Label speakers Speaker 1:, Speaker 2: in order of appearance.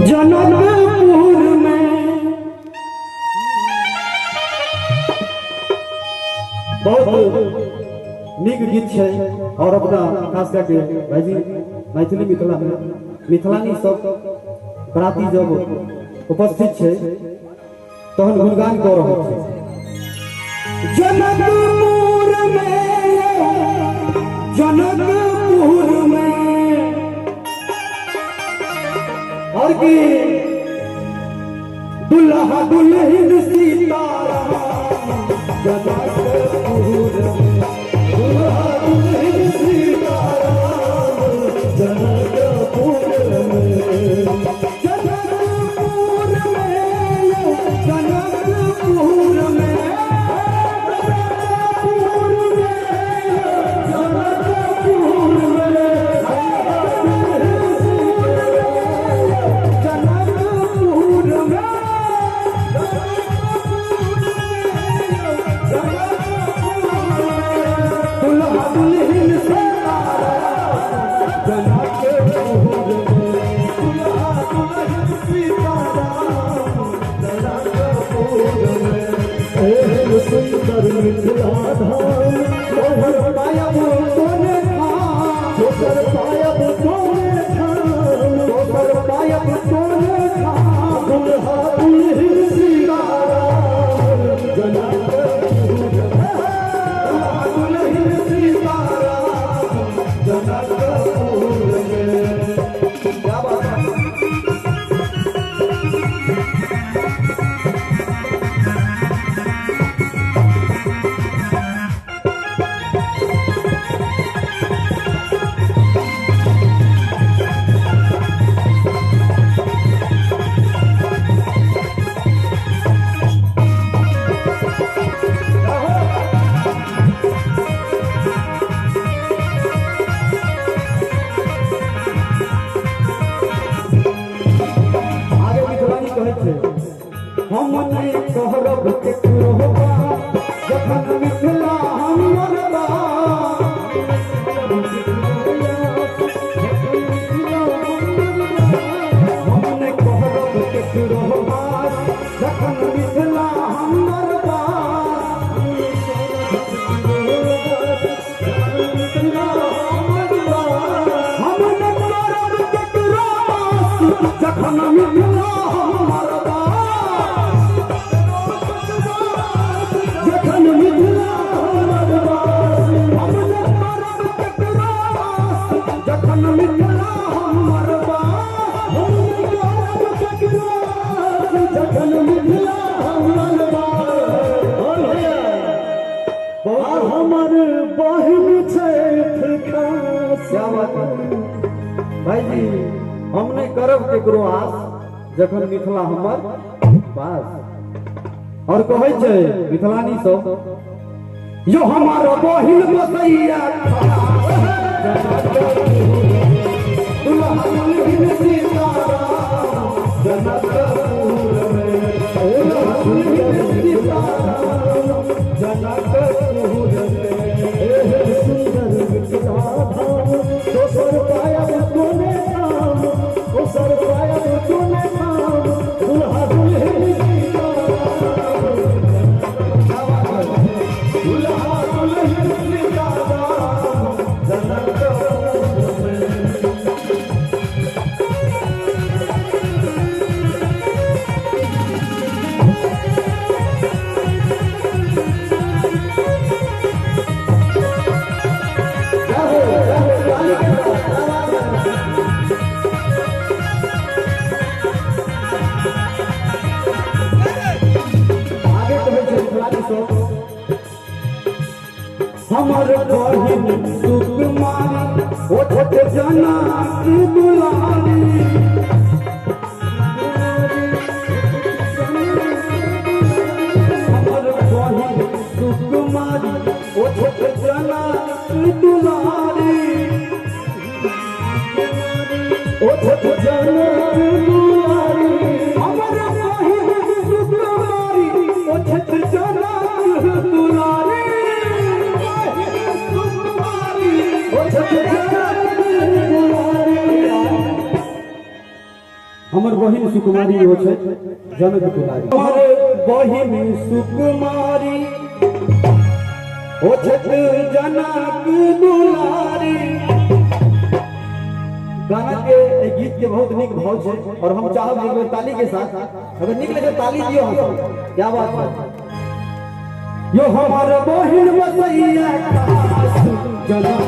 Speaker 1: जनकपुर में बहुत नीक गीत है और अपना खास करके भाईजी मैथिली मिथिला में मिथिलानी सब प्राति जब उपस्थित है तहन गुणगान कर रहा है। जनकपुर में और की दुल्हा दुल्हन सीताराम जनकपुर में दुल्हा दुल्हन सीताराम जनकपुर में जनकपुर में सुंदर मिथिला धाम तोहर पायब तोने धाम तोहर पायब तोने धाम तोहर पायब तोने धाम दुल्हा दुल्हन सीताराम जनकपुर दुल्हा दुल्हन सीताराम जनकपुर में। क्या बात है। हम नहीं कहरब केकरो बा जखन मिथिला हमर बा हम नहीं कहरब केकरो बा जखन मिथिला हमर बा हम नहीं कहरब केकरो जखन मिथिला हमर बा भाई जी हम नहीं करब केकरो आस जखन मिथिला हमर पास। और कहै छै मिथिलानी सब यो हमारा बहिन बसैया दुल्हा दुल्हन सीताराम जनकपुर में दुल्हा दुल्हन सीताराम जनकपुर में सुंदर मिथिला धाम दोसर पायब तोने धाम दोसर पायब तोने धाम दुल्हा दुल्हन हमर बहिन सुकुमारी ओ छोट जना की दुलारी हमर बहिन सुकुमारी ओ छोट जना की दुलारी ओ छोट जना की दुलारी हमर बहिन सुकुमारी ओ छोट जना की दुलारी हमर बहिन सुकुमारी हो छै जनक दुलारी हमर बहिन सुकुमारी हो छै जनक दुलारी। गाना के गीत के बहुत निक भाव है और हम चाहब एक बेर ताली के साथ अगर निक लगे ताली दियो हम क्या बात है। यो हमार बहिन बसैया खास जनम